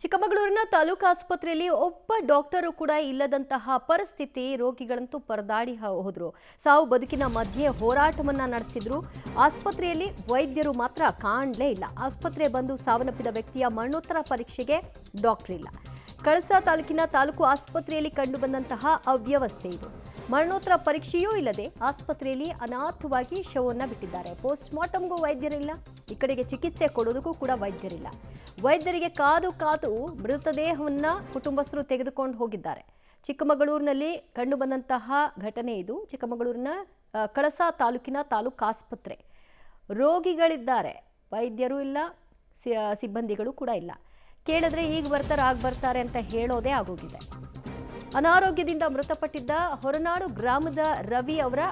ಚಿಕ್ಕಮಗಳೂರಿನ ತಾಲೂಕು ಆಸ್ಪತ್ರೆಯಲ್ಲಿ ಒಬ್ಬ ಡಾಕ್ಟರು ಕೂಡ ಇಲ್ಲದಂತಹ ಪರಿಸ್ಥಿತಿ. ರೋಗಿಗಳಂತೂ ಪರದಾಡಿ ಹೋದ್ರು. ಸಾವು ಬದುಕಿನ ಮಧ್ಯೆ ಹೋರಾಟವನ್ನ ನಡೆಸಿದ್ರು. ಆಸ್ಪತ್ರೆಯಲ್ಲಿ ವೈದ್ಯರು ಮಾತ್ರ ಕಾಣಲೇ ಇಲ್ಲ. ಆಸ್ಪತ್ರೆ ಬಂದು ಸಾವನ್ನಪ್ಪಿದ ವ್ಯಕ್ತಿಯ ಮರಣೋತ್ತರ ಪರೀಕ್ಷೆಗೆ ಡಾಕ್ಟರ್ ಇಲ್ಲ. ಕಳಸಾ ತಾಲೂಕಿನ ತಾಲೂಕು ಆಸ್ಪತ್ರೆಯಲ್ಲಿ ಕಂಡುಬಂದಂತಹ ಅವ್ಯವಸ್ಥೆ ಇದು. ಮರಣೋತ್ತರ ಪರೀಕ್ಷೆಯೂ ಇಲ್ಲದೆ ಆಸ್ಪತ್ರೆಯಲ್ಲಿ ಅನಾಥವಾಗಿ ಶವವನ್ನು ಬಿಟ್ಟಿದ್ದಾರೆ. ಪೋಸ್ಟ್ ಮಾರ್ಟಮ್ಗೂ ವೈದ್ಯರಿಲ್ಲ, ಈ ಕಡೆಗೆ ಚಿಕಿತ್ಸೆ ಕೊಡೋದಕ್ಕೂ ಕೂಡ ವೈದ್ಯರಿಲ್ಲ. ವೈದ್ಯರಿಗೆ ಕಾದು ಕಾದು ಮೃತದೇಹವನ್ನ ಕುಟುಂಬಸ್ಥರು ತೆಗೆದುಕೊಂಡು ಹೋಗಿದ್ದಾರೆ. ಚಿಕ್ಕಮಗಳೂರಿನಲ್ಲಿ ಕಂಡುಬಂದಂತಹ ಘಟನೆ ಇದು. ಚಿಕ್ಕಮಗಳೂರಿನ ಕಳಸಾ ತಾಲೂಕಿನ ತಾಲೂಕು ಆಸ್ಪತ್ರೆ. ರೋಗಿಗಳಿದ್ದಾರೆ, ವೈದ್ಯರು ಇಲ್ಲ, ಸಿಬ್ಬಂದಿಗಳು ಕೂಡ ಇಲ್ಲ. ಕೇಳಿದ್ರೆ ಈಗ ಬರ್ತಾರೆ ಆಗ ಬರ್ತಾರೆ ಅಂತ ಹೇಳೋದೇ ಆಗೋಗಿದೆ. ಅನಾರೋಗ್ಯದಿಂದ ಮೃತಪಟ್ಟಿದ್ದ ಹೊರನಾಡು ಗ್ರಾಮದ ರವಿ ಅವರ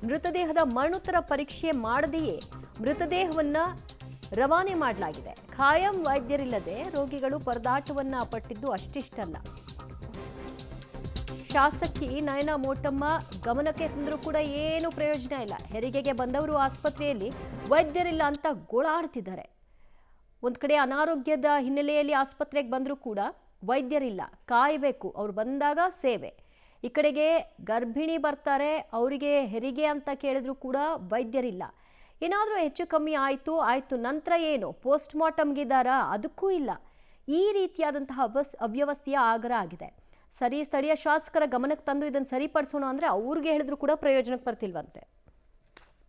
ಮೃತದೇಹದ ಮರಣೋತ್ತರ ಪರೀಕ್ಷೆ ಮಾಡದೆಯೇ ಮೃತದೇಹವನ್ನ ರವಾನೆ ಮಾಡಲಾಗಿದೆ. ಖಾಯಂ ವೈದ್ಯರಿಲ್ಲದೆ ರೋಗಿಗಳು ಪರದಾಟವನ್ನ ಪಟ್ಟಿದ್ದು ಅಷ್ಟಿಷ್ಟಲ್ಲ. ಶಾಸಕಿ ನಯನಾ ಮೋಟಮ್ಮ ಗಮನಕ್ಕೆ ತಂದರೂ ಕೂಡ ಏನು ಪ್ರಯೋಜನ ಇಲ್ಲ. ಹೆರಿಗೆಗೆ ಬಂದವರು ಆಸ್ಪತ್ರೆಯಲ್ಲಿ ವೈದ್ಯರಿಲ್ಲ ಅಂತ ಗೋಳಾಡ್ತಿದ್ದಾರೆ. ಒಂದು ಕಡೆ ಅನಾರೋಗ್ಯದ ಹಿನ್ನೆಲೆಯಲ್ಲಿ ಆಸ್ಪತ್ರೆಗೆ ಬಂದರೂ ಕೂಡ ವೈದ್ಯರಿಲ್ಲ, ಕಾಯಬೇಕು, ಅವ್ರು ಬಂದಾಗ ಸೇವೆ. ಈ ಕಡೆಗೆ ಗರ್ಭಿಣಿ ಬರ್ತಾರೆ, ಅವರಿಗೆ ಹೆರಿಗೆ ಅಂತ ಕೇಳಿದ್ರು ಕೂಡ ವೈದ್ಯರಿಲ್ಲ. ಏನಾದರೂ ಹೆಚ್ಚು ಕಮ್ಮಿ ಆಯಿತು ನಂತರ ಏನು ಪೋಸ್ಟ್ ಮಾರ್ಟಮ್ಗಿದ್ದಾರಾ, ಅದಕ್ಕೂ ಇಲ್ಲ. ಈ ರೀತಿಯಾದಂತಹ ಅವ್ಯವಸ್ಥೆಯ ಆಗರ ಆಗಿದೆ. ಸ್ಥಳೀಯ ಶಾಸಕರ ಗಮನಕ್ಕೆ ತಂದು ಇದನ್ನು ಸರಿಪಡಿಸೋಣ ಅಂದರೆ ಅವ್ರಿಗೆ ಹೇಳಿದ್ರು ಕೂಡ ಪ್ರಯೋಜನಕ್ಕೆ ಬರ್ತಿಲ್ವಂತೆ.